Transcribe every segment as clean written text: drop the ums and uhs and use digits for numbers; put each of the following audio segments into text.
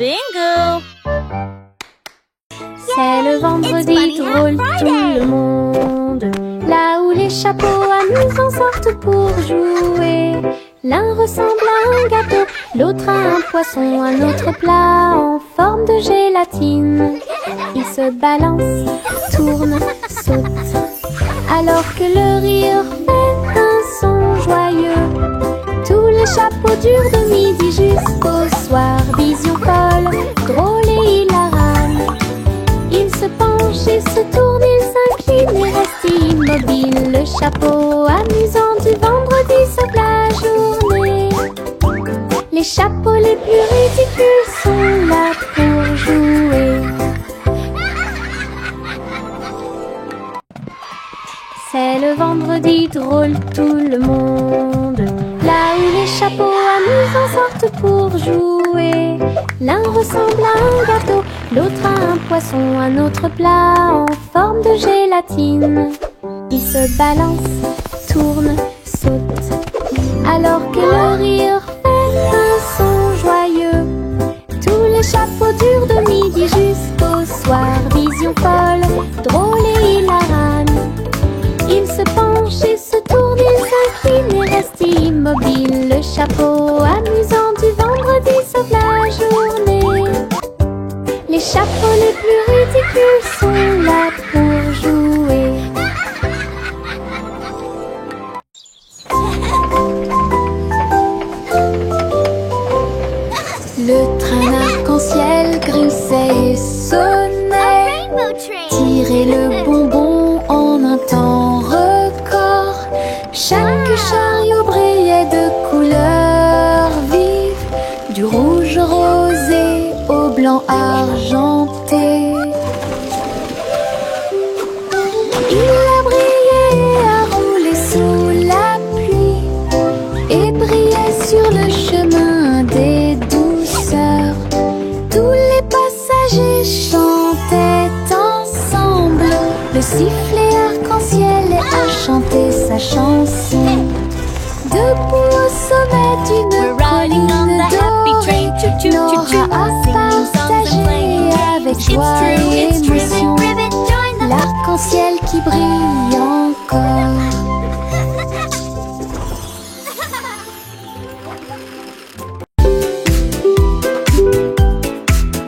Bingo! C'est le vendredi drôle, tout le monde. Là où les chapeaux amusants sortent pour jouer. L'un ressemble à un gâteau, l'autre à un poisson, un autre plat en forme de gélatine. Il se balance, tourne, saute, alors que le rire fait un son joyeux. Tous les chapeaux durent de midi jusqu'au soir. Vision folle, drôle et hilarante. Il se penche et se tourne, il s'incline et reste immobile. Le chapeau amusant du vendredi sauve la journée. Les chapeaux les plus ridicules sont là pour jouer. C'est le vendredi drôle, tout le monde. Là où les chapeaux amusants sortent pour jouer. L'un ressemble à un gâteau, l'autre à un poisson, un autre plat en forme de gélatine. Il se balance, tourne, saute, alors que le rire fait un son joyeux. Tous les chapeaux durent de midi jusqu'au soir. Vision folle, drôle et hilarante. Il se penche et se tourne, il s'incline et reste immobile. Le chapeau amusant du vendredi sauve la journée. Les chapeaux les plus ridicules sont là pour jouer. Le train arc-en-ciel grissait et sonnait. Tirait le bonbon en un temps record. Chaque chariot brillait de couleurs vives, du rouge rosé au blanc argenté. Il a brillé et a roulé sous la pluie et brillait sur le chemin des douceurs. Tous les passagers chantaient ensemble. Le sifflet arc-en-ciel a chanté sa chanson. Debout au sommet d'une colline dorée, Nora a partagé avec joie et émotion l'arc-en-ciel qui brille encore.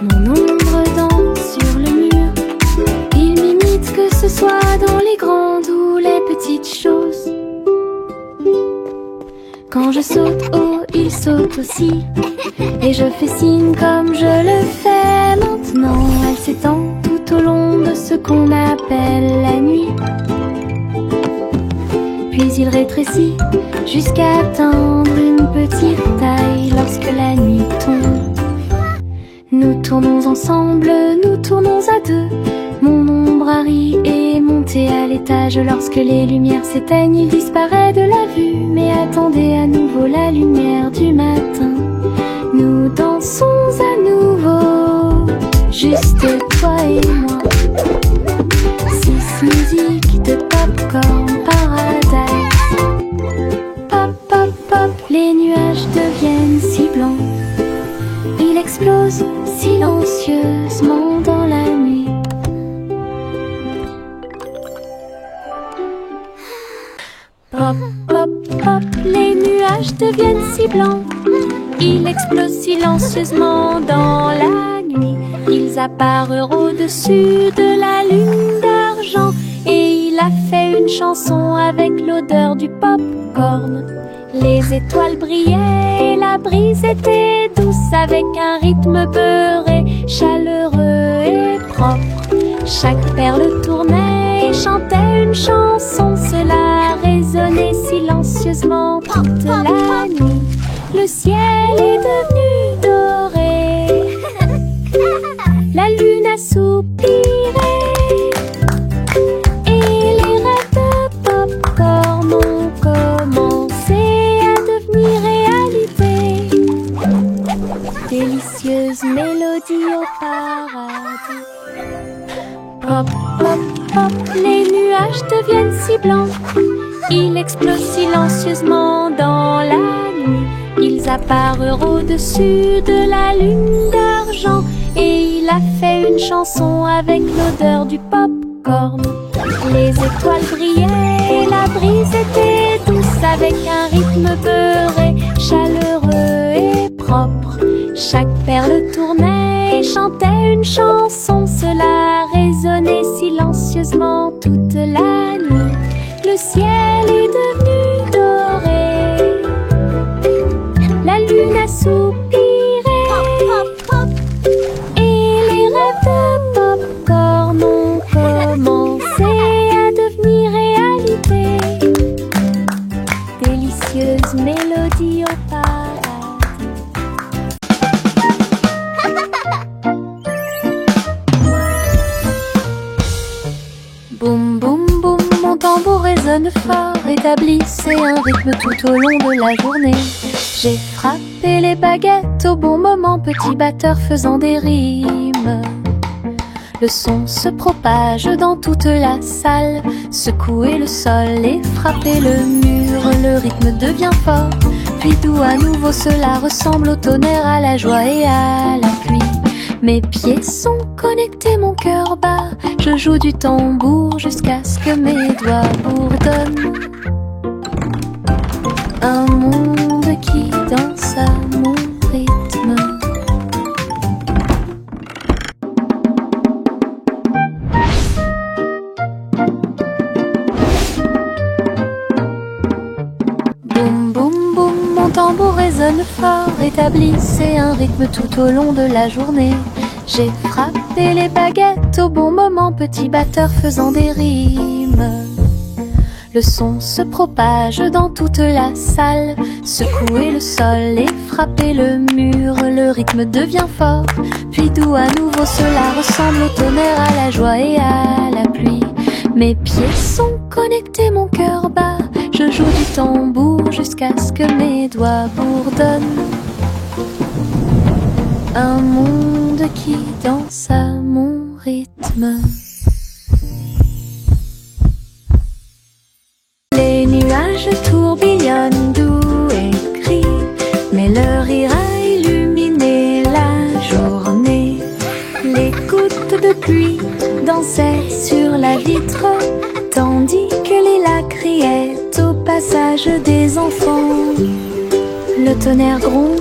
Mon ombre danse sur le mur. Il m'imite que ce soit dans les grandes ou les petites choses. Quand je saute haut, il saute aussi. Et je fais signe comme je le fais maintenant. Elle s'étend tout au long de ce qu'on appelle la nuit. Puis il rétrécit jusqu'à atteindre une petite taille lorsque la nuit tombe. Nous tournons ensemble, nous tournons à deux. Mon ombre Harry est monté à l'étage. Lorsque les lumières s'éteignent, il disparaît de la vue. Mais attendez à nouveau la lumière du matin. Nous dansons à nouveau, juste toi et moi. C'est musique de Popcorn Paradise. Pop, pop, pop, les nuages deviennent si blancs. Il explose silencieusement dans la nuit. Pop, pop, pop, les nuages deviennent si blancs. Il explose silencieusement dans la nuit. Ils apparurent au-dessus de la lune d'argent. Et il a fait une chanson avec l'odeur du pop-corn. Les étoiles brillaient et la brise était douce, avec un rythme beurré, chaleureux et propre. Chaque perle tournait et chantait une chanson. Cela résonnait silencieusement toute la nuit. Le ciel est devenu doré. La lune a soupiré. Et les rêves de Popcorn ont commencé à devenir réalité. Délicieuse mélodie au paradis. Pop, pop, pop, les nuages deviennent si blancs. Ils explosent silencieusement dans la nuit. Ils ils apparurent au-dessus de la lune d'argent. Et il a fait une chanson avec l'odeur du pop-corn. Les étoiles brillaient et la brise était douce, avec un rythme beurré, chaleureux et propre. Chaque perle tournait et chantait une chanson. Cela résonnait silencieusement toute la nuit. Le ciel est devenu doré, la lune a soupiré, et les rêves de pop-corn ont commencé à devenir réalité. Délicieuse mélodie au paradis. Boum boum boum, mon tambour résonne fort, établissez un rythme tout au long de la journée. J'ai frappé les baguettes au bon moment, petit batteur faisant des rimes. Le son se propage dans toute la salle, secouez le sol et frappez le mur. Le rythme devient fort, puis doux à nouveau, cela ressemble au tonnerre, à la joie et à la pluie. Mes pieds sont connectés, mon cœur bat, je joue du tambour jusqu'à ce que mes doigts bourdonnent. Un monde qui danse à mon rythme. Boum boum boum, mon tambour résonne fort, établissez un rythme tout au long de la journée. J'ai frappé les baguettes au bon moment, petit batteur faisant des rimes. Le son se propage dans toute la salle, secouez le sol et frappez le mur. Le rythme devient fort, puis doux à nouveau, cela ressemble au tonnerre, à la joie et à la pluie. Mes pieds sont connectés, mon cœur bat, je joue du tambour jusqu'à ce que mes doigts bourdonnent. Un monde qui danse à mon rythme. Les nuages tourbillonnent doux et gris, mais leur rire a illuminé la journée. Les gouttes de pluie dansaient sur la vitre, tandis que les lacs criaient au passage des enfants. Le tonnerre gronde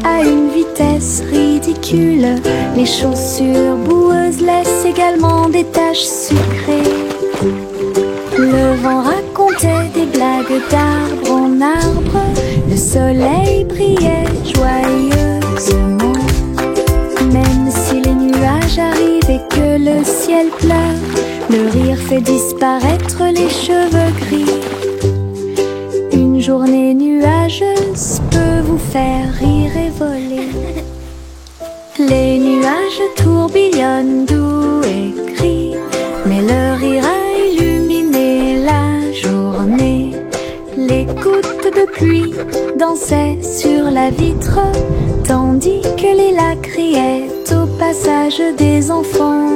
à une vitesse ridicule, les chaussures boueuses laissent également des taches sucrées. Le vent racontait des blagues d'arbre en arbre, le soleil brillait joyeusement. Même si les nuages arrivent et que le ciel pleure, le rire fait disparaître les cheveux gris. Une journée nuageuse peut vous faire rire et voler. Les nuages tourbillonnent doux et gris, mais leur rire a illuminé la journée. Les gouttes de pluie dansaient sur la vitre, tandis que les lacs criaient au passage des enfants.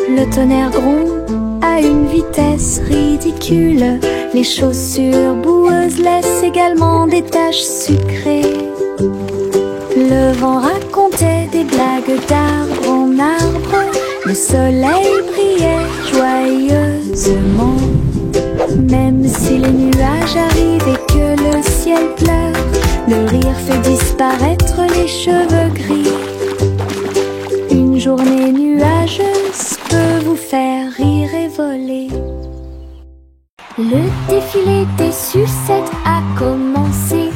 Le tonnerre gronde à une vitesse ridicule, les chaussures boueuses laissent également des taches sucrées. Le vent racontait des blagues d'arbre en arbre, le soleil brillait joyeusement. Même si les nuages arrivent et que le ciel pleure, le rire fait disparaître les cheveux gris. Une journée nuageuse peut vous faire rire et voler. Le défilé des sucettes a commencé,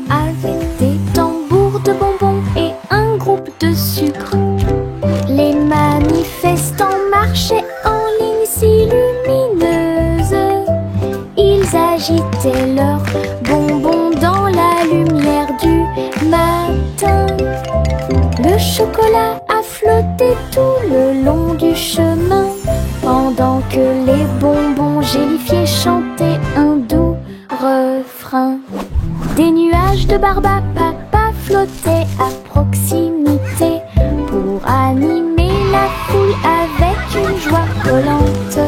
avec des tambours de bonbons et un groupe de sucre. Les manifestants marchaient en ligne si lumineuse, ils agitaient leurs bonbons dans la lumière du matin. Le chocolat a flotté tout le long du chemin, pendant que les bonbons gélifiés chantaient un doux refrain. Des nuages de barbe à papa flottaient à proximité pour animer la foule avec une joie collante.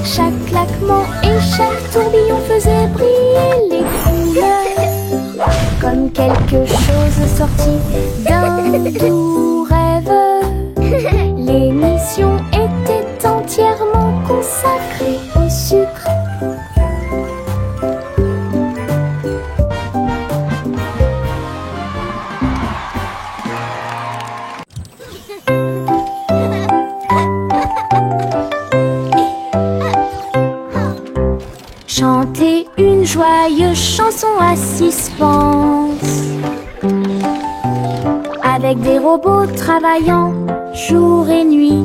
Chaque claquement et chaque tourbillon faisait briller les couleurs. comme quelque chose sorti d'un doux rêve. L'émission était entièrement consacrée au sucre. Chanter une joyeuse chanson à suspense, avec des robots travaillant jour et nuit.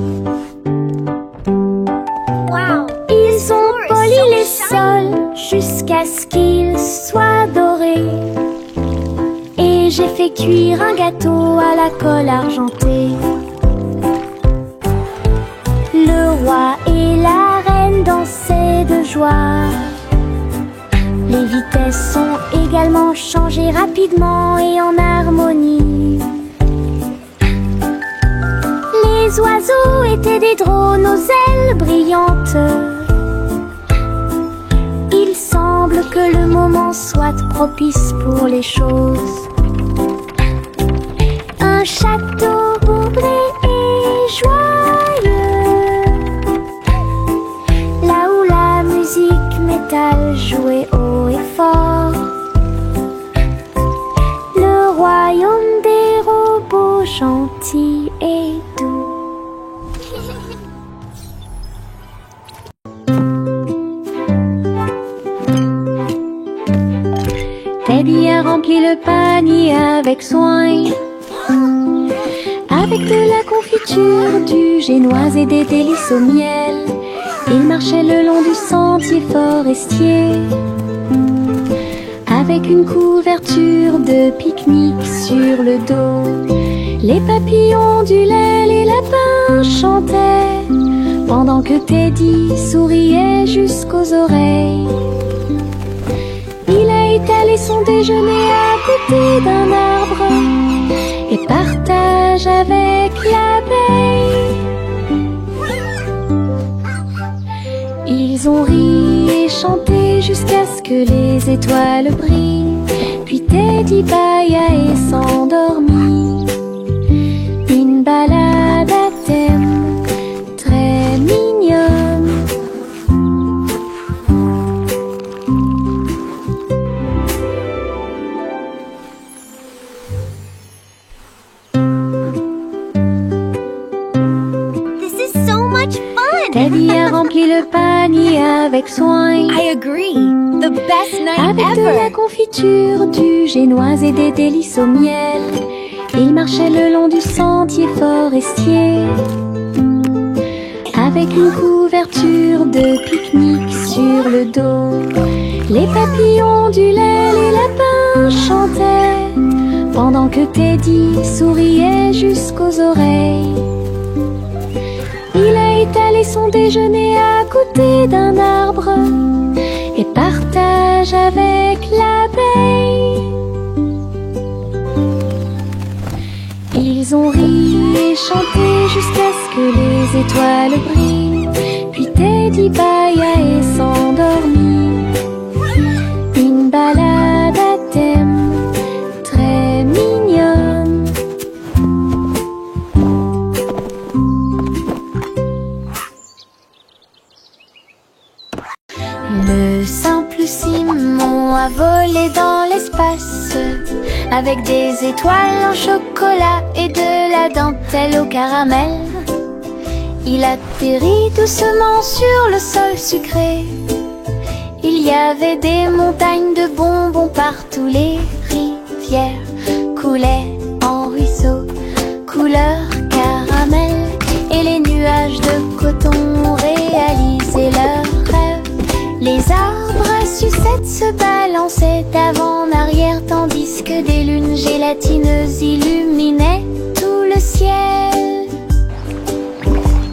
Ils ont poli les sols jusqu'à ce qu'ils soient dorés. Et j'ai fait cuire un gâteau à la colle argentée. Le roi et la reine dansaient de joie. Les vitesses sont également changées rapidement et en harmonie. Les oiseaux étaient des drones aux ailes brillantes. Il semble que le moment soit propice pour les choses. Un château bouclé et joyeux, là où la musique métal jouait haut et fort. Le royaume des robots gentils et doux. Teddy a rempli le panier avec soin, avec de la confiture, du génoise et des délices au miel. Il marchait le long du sentier forestier, avec une couverture de pique-nique sur le dos. Les papillons ondulaient, les lapins chantaient, pendant que Teddy souriait jusqu'aux oreilles. Il a étalé son déjeuner à côté d'un arbre et partage avec l'abeille. Ils ont ri et chanté jusqu'à ce que les étoiles brillent. Puis Teddy bâilla et s'endormit. Une balade à thème très mignonne. Teddy a rempli le panier avec soin. I agree. The best night Avec ever. de la confiture, du génoise et des délices au miel. Il marchait le long du sentier forestier, avec une couverture de pique-nique sur le dos. Les papillons ondulaient, les lapins chantaient, pendant que Teddy souriait jusqu'aux oreilles. Il a étalé son déjeuner à côté d'un arbre et partage avec l'abeille. Ils ont ri et chanté jusqu'à ce que les étoiles brillent. Puis Teddy bâilla et s'endormit. Une balade à thème très mignonne. Le simple Simon a volé dans l'espace, avec des étoiles en chocolat et de la dentelle au caramel. Il atterrit doucement sur le sol sucré. Il y avait des montagnes de bonbons partout. Les rivières coulaient en ruisseaux, couleur caramel. Et les nuages de coton réalisaient leurs rêves. Les arbres à sucettes se balançaient d'avant en arrière, tandis que des lunes gélatineuses illuminaient tout le ciel.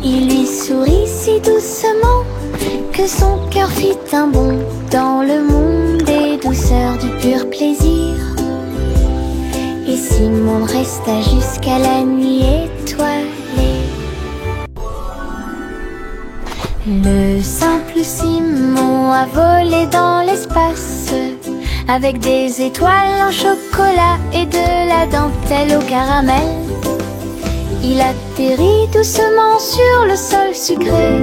Il lui sourit si doucement que son cœur fit un bond dans le monde des douceurs du pur plaisir. Et Simon resta jusqu'à la nuit étoilée. Le simple Simon a volé dans l'espace, avec des étoiles en chocolat et de la dentelle au caramel. Il atterrit doucement sur le sol sucré.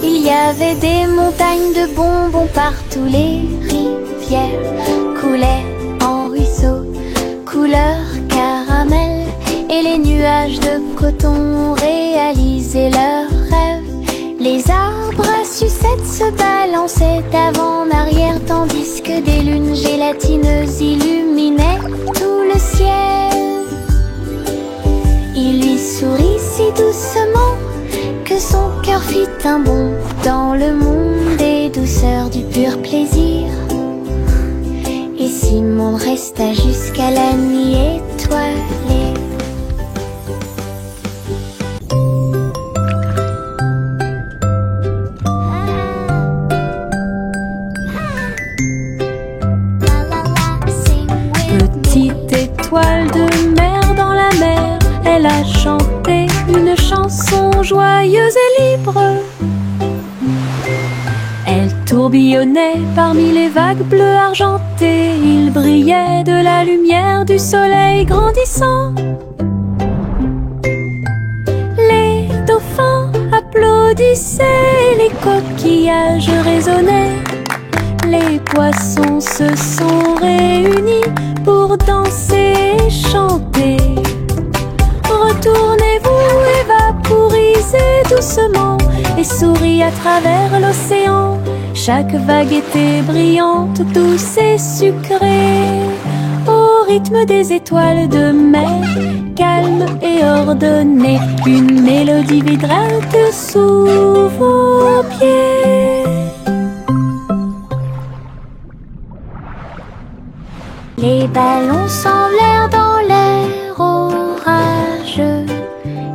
Il y avait des montagnes de bonbons partout, les rivières coulaient en ruisseaux, couleur caramel, et les nuages de coton réalisaient leurs rêves. Les arbres à sucettes se balançaient d'avant en arrière, tandis que des lunes gélatineuses illuminaient tout le ciel. Il lui sourit si doucement que son cœur fit un bond dans le monde des douceurs du pur plaisir. Et Simon resta jusqu'à la nuit étoilée. Petite étoile de mer dans la mer, elle a chanté une chanson joyeuse et libre. Elle tourbillonnait parmi les vagues bleues argentées. Il brillait de la lumière du soleil grandissant. Les dauphins applaudissaient, les coquillages résonnaient. Les poissons se sont réunis pour danser et chanter. Retournez-vous et vaporisez doucement et souris à travers l'océan. Chaque vague était brillante, douce et sucrée, au rythme des étoiles de mer, calme et ordonnée. Une mélodie vibrante sous vos pieds. Les ballons s'envolèrent dans l'air orageux.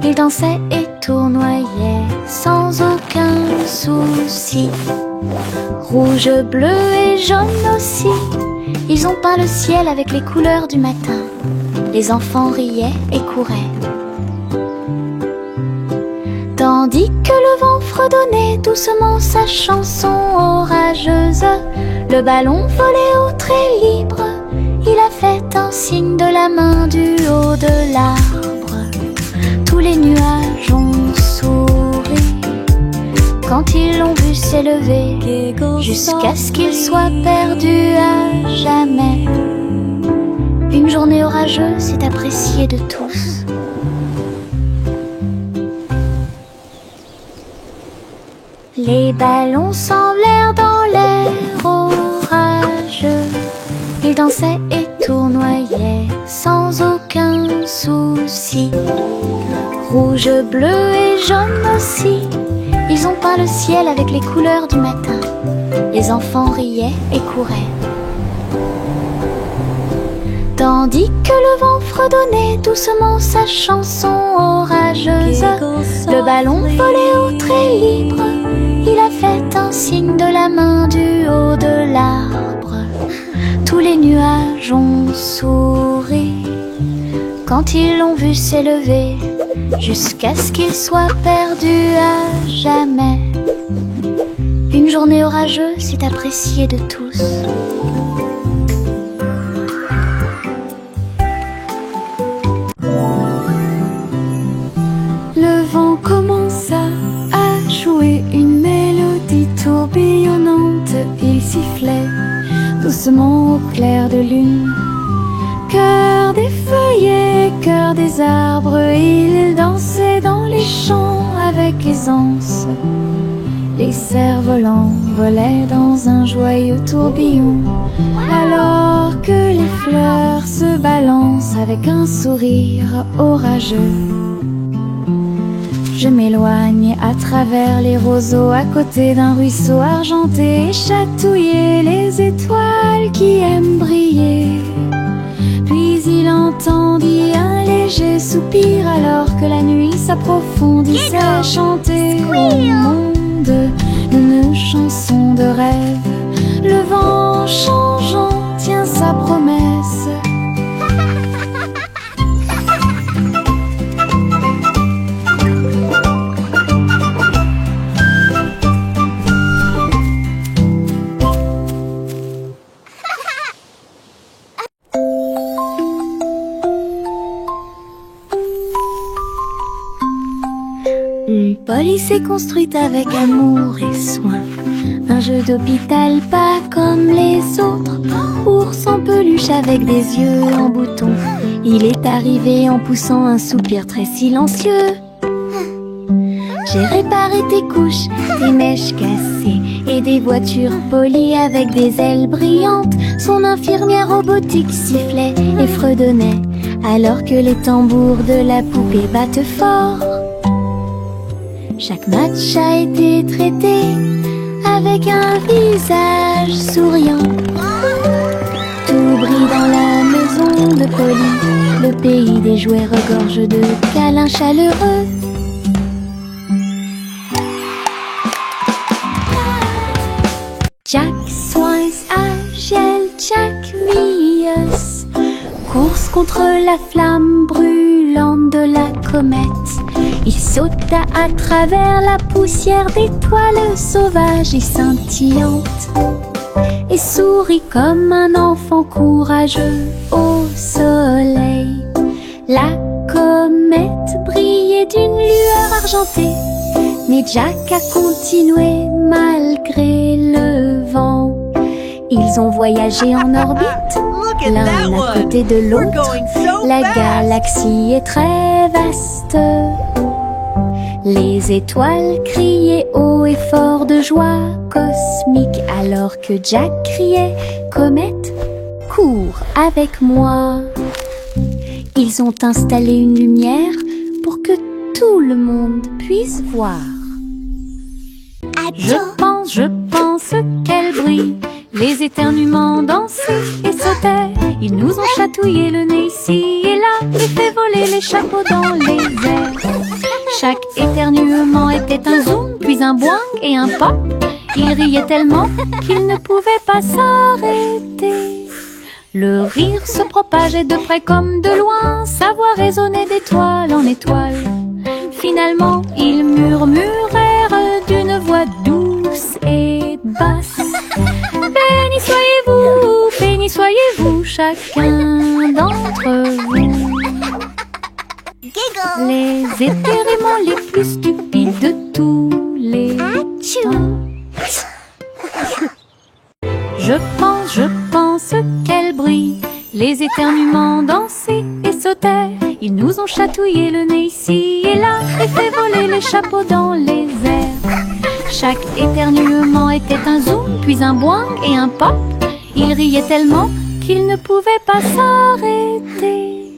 Ils dansaient et tournoyaient sans aucun souci. Rouge, bleu et jaune aussi, ils ont peint le ciel avec les couleurs du matin. Les enfants riaient et couraient, tandis que le vent fredonnait doucement sa chanson orageuse. Le ballon volait au trait libre. Il a fait un signe de la main du haut de l'arbre. Tous les nuages ont souri quand ils l'ont vu s'élever, jusqu'à ce qu'il soit perdu à jamais. Une journée orageuse est appréciée de tous. Les ballons s'envolèrent dans l'air orageux. Ils dansaient et tournoyaient sans aucun souci. Rouge, bleu et jaune aussi, ils ont peint le ciel avec les couleurs du matin. Les enfants riaient et couraient, tandis que le vent fredonnait doucement sa chanson orageuse. Le ballon volait au trait libre. Il a fait un signe de la main du haut de l'arbre. Tous les nuages ont souri quand ils l'ont vu s'élever, jusqu'à ce qu'il soit perdu à jamais. Une journée orageuse est appréciée de tous. Le vent commença à jouer une mélodie tourbillonnante. Il sifflait doucement au clair de lune. Cœur des feuillets, cœur des arbres, il dansait dans les champs avec aisance. Les cerfs-volants volaient dans un joyeux tourbillon, alors que les fleurs se balancent avec un sourire orageux. Je m'éloigne à travers les roseaux, à côté d'un ruisseau argenté, et chatouiller les étoiles qui aiment briller. Puis il entendit un léger soupir, alors que la nuit s'approfondissait, chanter au monde une chanson de rêve. Le vent changeant tient sa promesse. Polly s'est construite avec amour et soin. Un jeu d'hôpital pas comme les autres. Ours en peluche avec des yeux en bouton. Il est arrivé en poussant un soupir très silencieux. J'ai réparé tes couches, tes mèches cassées et des voitures polies avec des ailes brillantes. Son infirmière robotique sifflait et fredonnait alors que les tambours de la poupée battent fort. Chaque match a été traité avec un visage souriant. Tout brille dans la maison de Polly. Le pays des jouets regorge de câlins chaleureux. Jack Swines agile, Jack Mius. Course contre la flamme brûlante de la comète. Il sauta à travers la poussière d'étoiles sauvages et scintillantes et sourit comme un enfant courageux au soleil. La comète brillait d'une lueur argentée, mais Jack a continué malgré le vent. Ils ont voyagé en orbite, l'un à côté de l'autre. La galaxie est très vaste. Les étoiles criaient haut et fort de joie cosmique, alors que Jack criait « Comète, cours avec moi !» Ils ont installé une lumière pour que tout le monde puisse voir. Je pense qu'elle brille. Les éternuements dansaient et sautaient. Ils nous ont chatouillé le nez ici et là et fait voler les chapeaux dans les airs. Chaque éternuement était un zoom, puis un boing et un pop. Ils riaient tellement qu'ils ne pouvaient pas s'arrêter. Le rire se propageait de près comme de loin, sa voix résonnait d'étoile en étoile. Finalement, ils murmurèrent d'une voix douce et basse. Béni soyez-vous, chacun d'entre vous. Les éternuements les plus stupides de tous les temps. Je pense qu'elle brille. Les éternuements dansaient et sautaient. Ils nous ont chatouillé le nez ici et là et fait voler les chapeaux dans les airs. Chaque éternuement était un zoom, puis un boing et un pop. Ils riaient tellement qu'ils ne pouvaient pas s'arrêter.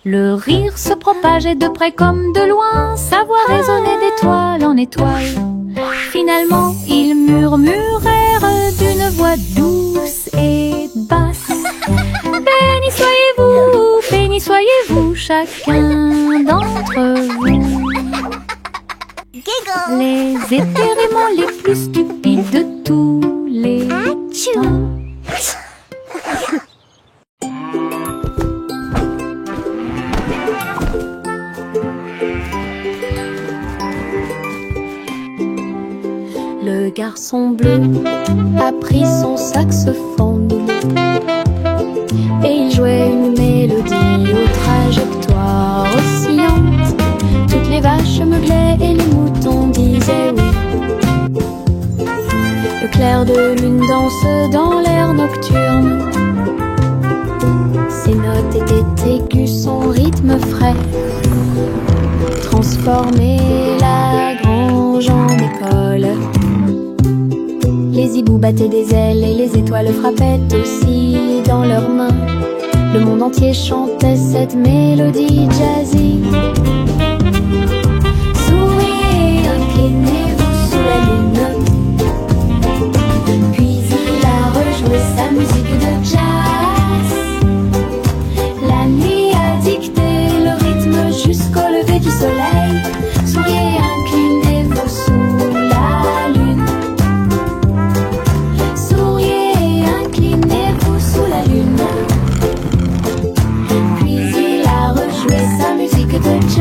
Le rire se propageait de près comme de loin, sa voix résonnait d'étoile en étoile. Finalement, ils murmurèrent d'une voix douce et basse. Béni soyez-vous, chacun d'entre vous. Les éternuements les plus stupides de tous les temps. Le garçon bleu a pris son saxophone et il jouait une mélodie aux trajectoires oscillantes. Toutes les vaches meuglaient et les moutons disaient oui. Le clair de lune danse dans l'air nocturne. Ses notes étaient aiguës, son rythme frais transformait la grange en école. Les hiboux battaient des ailes et les étoiles frappaient aussi dans leurs mains. Le monde entier chantait cette mélodie jazzy. Souriez, inclinez-vous sous la lune. Puis il a rejoué sa musique de jazz. La nuit a dicté le rythme jusqu'au lever du soleil. Souriez, inclinez-vous sous la lune. Souriez, inclinez-vous sous la lune. Puis il a rejoué sa musique de jazz.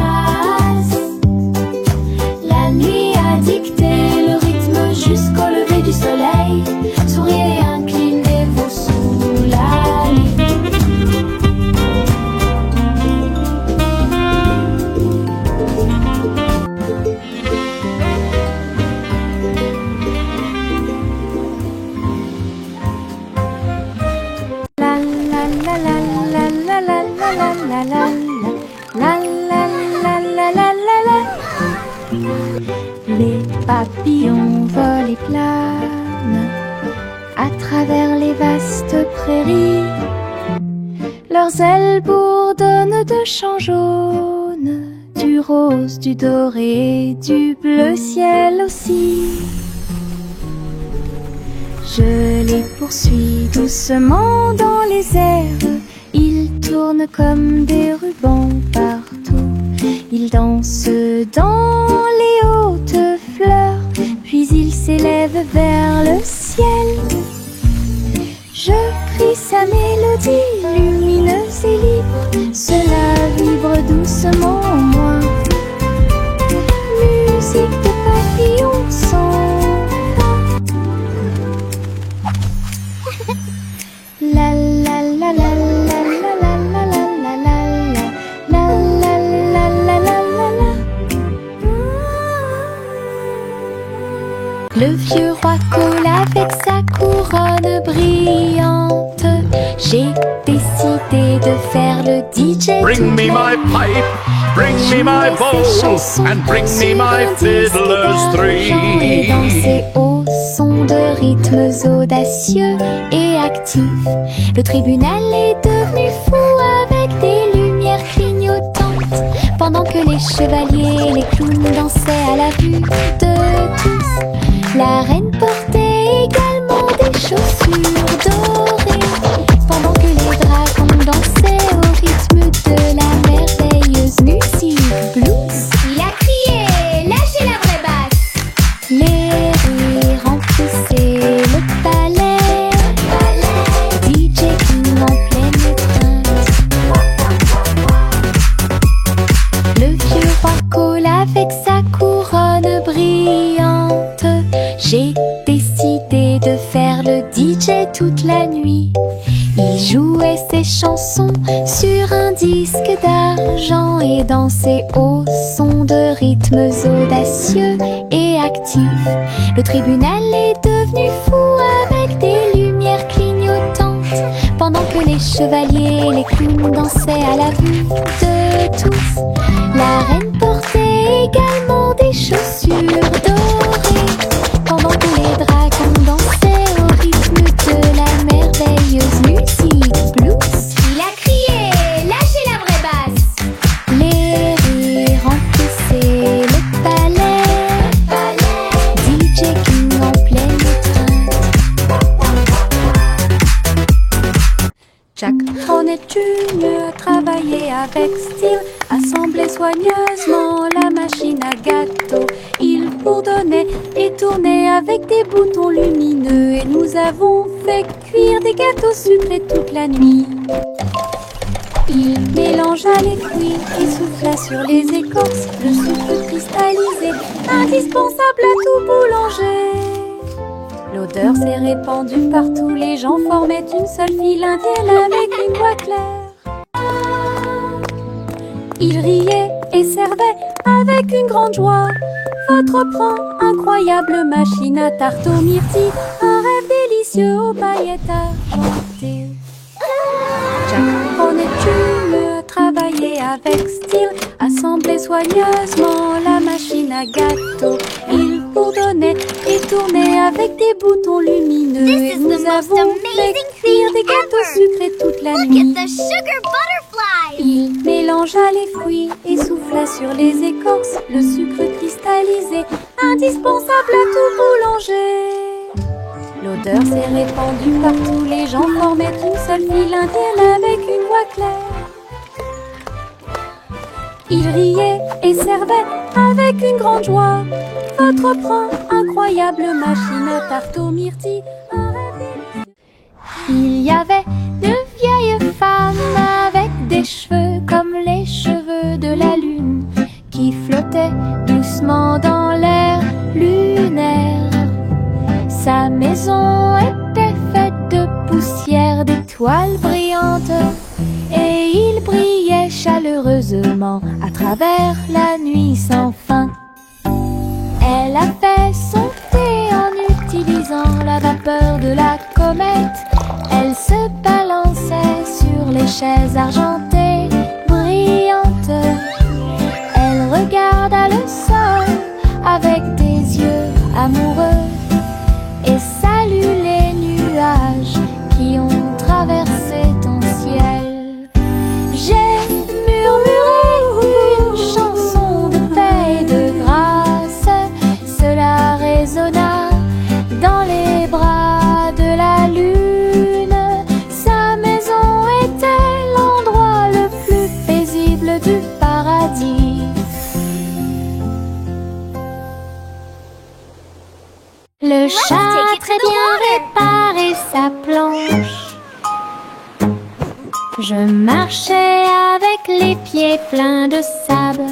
la la la la la la la la la. Les papillons volent et planent à travers les vastes prairies. Leurs ailes bourdonnent de chants jaunes, du rose, du doré, du bleu ciel aussi. Je les poursuis doucement dans les airs. Ils tournent comme des rubans partout. Ils dansent dans les hautes fleurs, puis ils s'élèvent vers le ciel. Je crie sa mélodie lumineuse et libre. Cela vibre doucement en moi. Musique de papillons sans fin. La la la la la la la la la la la la la la la la la. Le vieux roi coule avec sa couronne brillante. J'ai décidé de faire le DJ. Bring me my pipe, bring me my bowl, and bring me my fiddlers three. Et danser au son de rythmes audacieux et actifs. Le tribunal est devenu fou avec des lumières clignotantes, pendant que les chevaliers et les clowns dansaient à la vue de tous. La reine portait également des chaussures dorées, pendant que les dragons dansaient au rythme de la merveilleuse musique blues. Il a crié, lâchez la vraie basse. Les rires remplissaient le palais, DJ King en pleine étreinte. Le vieux roi coule avec sa couronne brillante. J'ai décidé de faire le DJ toute la nuit. Il jouait ses chansons sur un disque d'argent et dansait au son de rythmes audacieux et actifs. Le tribunal est devenu fou avec des lumières clignotantes, pendant que les chevaliers et les clowns dansaient à la vue de tous. La reine portait également des chaussures dorées, pendant que les dragons dansaient au rythme de la merveilleuse musique blues. Il a crié, lâchez la vraie basse. Les rires remplissaient le palais, DJ King en pleine étreinte. Jack Hornet Jr. travaillait avec style, assemblait soigneusement la machine à gâteau. Il bourdonnait et tournait avec des boutons lumineux, et nous avons fait cuire des gâteaux sucrés toute la nuit. Il mélangea les fruits et souffla sur les écorces le sucre cristallisé, indispensable à tout boulanger. L'odeur s'est répandue partout, les gens formaient une seule file indienne avec une voix claire. Il riait et servait avec une grande joie. Votre pran, incroyable machine à tarte aux myrtilles, un rêve délicieux aux paillettes argentées. Jack Hornet Jr. travaillait avec style, assemblait soigneusement la machine à gâteau. Il bourdonnait et tournait avec des boutons lumineux, et nous avons fait cuire des gâteaux sucrés toute la nuit. Look at the sugar butterflies. Il mélangea les fruits et souffla sur les écorces le sucre cristallisé, indispensable à tout boulanger. L'odeur s'est répandue partout, les gens formaient une seule file indienne avec une voix claire. Il riait et servait avec une grande joie. Votre pran, incroyable machine à tarte aux myrtilles, un rêve délicieux. Il y avait de vieilles femmes avec des cheveux comme les cheveux de la lune, qui flottaient doucement dans l'air lunaire. Sa maison était faite de poussière, d'étoiles brillantes, et il brillait chaleureusement à travers la nuit sans fin. Elle a fait son thé en utilisant la vapeur de la comète. Elle se balançait sur les chaises argentées Je marchais avec les pieds pleins de sable.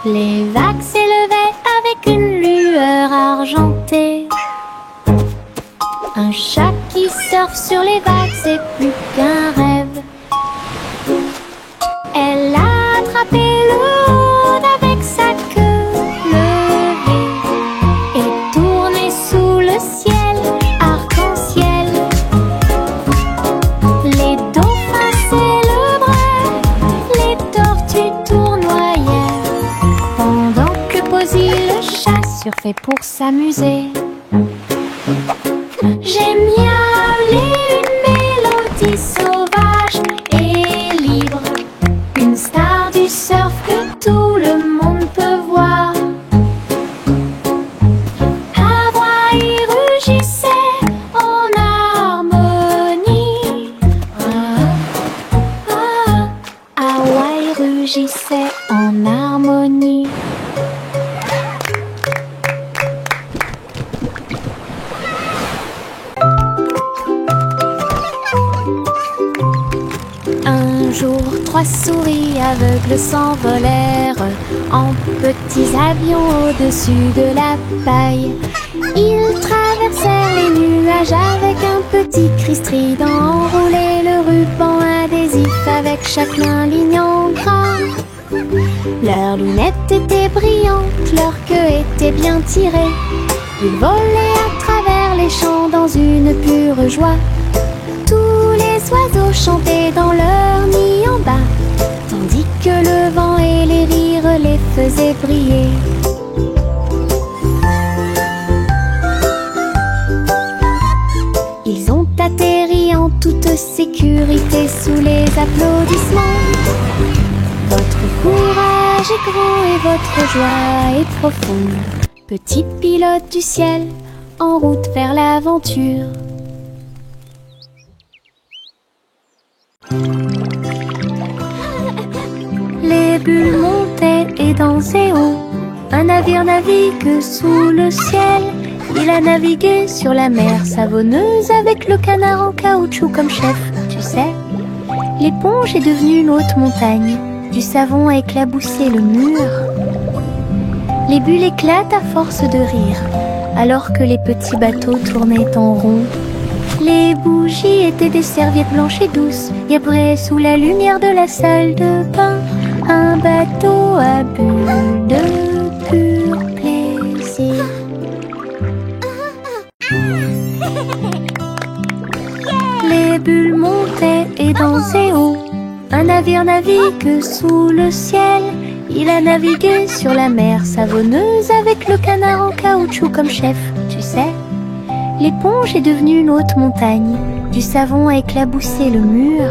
Les vagues s'élevaient avec une lueur argentée. Un chat qui surfe sur les vagues, c'est plus qu'un rêve. Elle a attrapé l'eau avec sa queue levée et tourné sous le ciel arc-en-ciel. Les dauphins célébraient, les tortues tournoyaient, pendant que Posy le chat surfait pour s'amuser. J'aime miauler une mélodie sauvage et libre, une star du surf que tout le monde peut voir. Hawaï rugissait en harmonie. Hawaï rugissait en harmonie. Un jour, 3 souris aveugles s'envolèrent en petits avions au-dessus de la paille. Ils traversèrent les nuages avec un petit cri strident, enroulé le ruban adhésif avec chaque main ligne en gras. Leurs lunettes étaient brillantes, leur queue était bien tirée. Ils volaient à travers les champs dans une pure joie. Tous les oiseaux chantaient dans leur nid en bas, tandis que le vent et les rires les faisaient briller. Ils ont atterri en toute sécurité sous les applaudissements. Votre courage est grand et votre joie est profonde, petits pilotes du ciel en route vers l'aventure. Les bulles montaient et dansaient haut. Un navire navigue sous le ciel. Il a navigué sur la mer savonneuse avec le canard en caoutchouc comme chef. Tu sais, l'éponge est devenue une haute montagne. Du savon a éclaboussé le mur. Les bulles éclatent à force de rire, alors que les petits bateaux tournaient en rond. Les bougies étaient des serviettes blanches et douces, gabrées sous la lumière de la salle de bain. Un bateau à bulles de pur plaisir. Les bulles montaient et dansaient haut. Un navire navigue sous le ciel. Il a navigué sur la mer savonneuse avec le canard en caoutchouc comme chef. Tu sais, l'éponge est devenue une haute montagne. Du savon a éclaboussé le mur.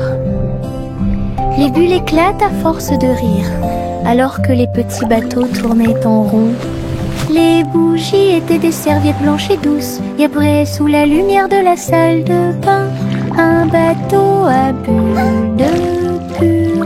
Les bulles éclatent à force de rire, alors que les petits bateaux tournaient en rond. Les bougies étaient des serviettes blanches et douces, gabrées sous la lumière de la salle de bain. Un bateau à bulles de pur